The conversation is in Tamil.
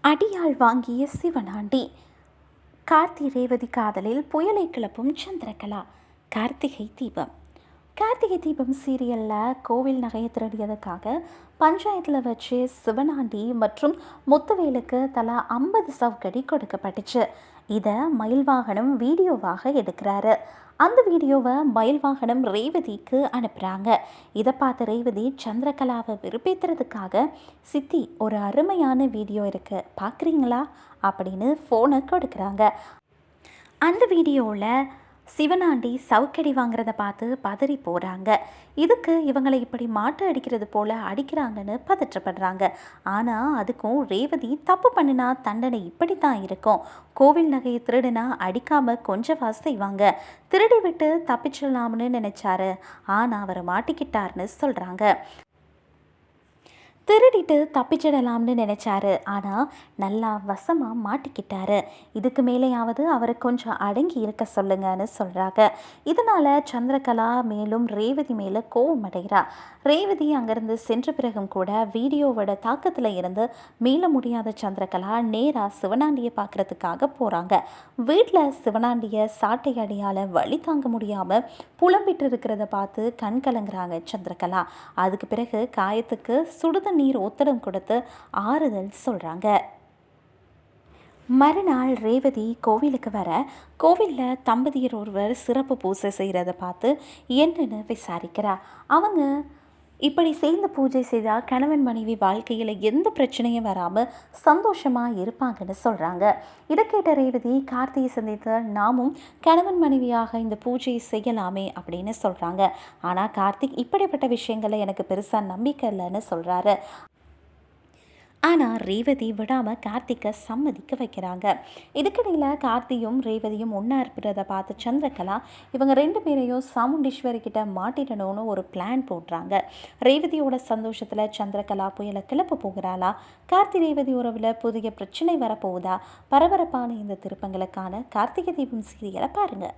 அடியாள் வாங்கிய சிவனாண்டி. கார்த்தி ரேவதி காதலில் புயலை கிளப்பும் சந்திரகலா. கார்த்திகை தீபம். கார்த்திகை தீபம் சீரியலில் கோவில் நகையை திருடியதுக்காக பஞ்சாயத்தில் வச்சு சிவனாண்டி மற்றும் முத்துவேலுக்கு தலா 50 சவுக்கடி கொடுக்கப்பட்டுச்சு. இதை மயில்வாகனம் வீடியோவாக எடுக்கிறாரு. அந்த வீடியோவை மயில்வாகனம் ரேவதிக்கு அனுப்புகிறாங்க. இதை பார்த்த ரேவதி சந்திரகலாவை விருப்பேற்றுறதுக்காக, சித்தி ஒரு அருமையான வீடியோ இருக்குது பார்க்குறீங்களா அப்படின்னு ஃபோனை கொடுக்குறாங்க. அந்த வீடியோவில் சிவனாண்டி சவுக்கடி வாங்குறத பார்த்து பதறி போகிறாங்க. இதுக்கு இவங்களை இப்படி மாட்டு அடிக்கிறது போல் அடிக்கிறாங்கன்னு பதற்றப்படுறாங்க. ஆனால் அதுக்கும் ரேவதி தப்பு பண்ணினா தண்டனை இப்படித்தான் இருக்கும், கோவில் நகையை திருடுனா அடிக்காமல் கொஞ்சவா செய்வாங்க, திருடி விட்டு தப்பிச்சிடலாம்னு நினைச்சாரு, ஆனால் அவர் மாட்டிக்கிட்டார்னு சொல்கிறாங்க. திருடிட்டு தப்பிச்சிடலாம்னு நினைச்சாரு, ஆனால் நல்லா வசமாக மாட்டிக்கிட்டாரு. இதுக்கு மேலேயாவது அவரை கொஞ்சம் அடங்கி இருக்க சொல்லுங்கன்னு சொல்கிறாங்க. இதனால் சந்திரகலா மேலும் ரேவதி மேலே கோவம் அடைகிறா. ரேவதி அங்கேருந்து சென்ற பிறகும் கூட வீடியோவோட தாக்கத்தில் இருந்து மீள முடியாத சந்திரகலா நேராக சிவனாண்டியை பார்க்குறதுக்காக போகிறாங்க. வீட்டில் சிவனாண்டியை சாட்டை அடியால் வழி தாங்க முடியாமல் புலம்பிட்டு இருக்கிறத பார்த்து கண் கலங்குறாங்க சந்திரகலா. அதுக்கு பிறகு காயத்துக்கு சுடுதண்ணீர் ஒத்தடம் கொடுத்து ஆறுதல் சொல்கிறாங்க. மறுநாள் ரேவதி கோவிலுக்கு வர, கோவிலில் தம்பதியர் ஒருவர் சிறப்பு பூஜை செய்கிறத பார்த்து என்னன்னு விசாரிக்கிறா. அவங்க இப்படி சேர்ந்து பூஜை செய்தால் கணவன் மனைவி வாழ்க்கையில் எந்த பிரச்சனையும் வராமல் சந்தோஷமாக இருப்பாங்கன்னு சொல்கிறாங்க. இதை கேட்ட ரேவதி கார்த்தியை சந்தித்து நாமும் கணவன் மனைவியாக இந்த பூஜையை செய்யலாமே அப்படின்னு சொல்கிறாங்க. ஆனால் கார்த்திக் இப்படிப்பட்ட விஷயங்களை எனக்கு பெருசாக நம்பிக்கை இல்லைன்னு சொல்கிறாரு. ஆனால் ரேவதி விடாமல் கார்த்திகை சம்மதிக்க வைக்கிறாங்க. இதுக்கிடையில் கார்த்தியும் ரேவதியும் ஒன்றா இருக்கிறத பார்த்து சந்திரகலா இவங்க 2 பேரையும் சாமுண்டீஸ்வரி கிட்ட மாட்டிடணும்னு ஒரு பிளான் போடுறாங்க. ரேவதியோட சந்தோஷத்தில் சந்திரகலா புயலை கிளப்ப போகிறாளா? கார்த்தி ரேவதி உறவில் புதிய பிரச்சனை வரப்போகுதா? பரபரப்பான இந்த திருப்பங்களுக்கான கார்த்திகை தீபம் சீரியலை பாருங்கள்.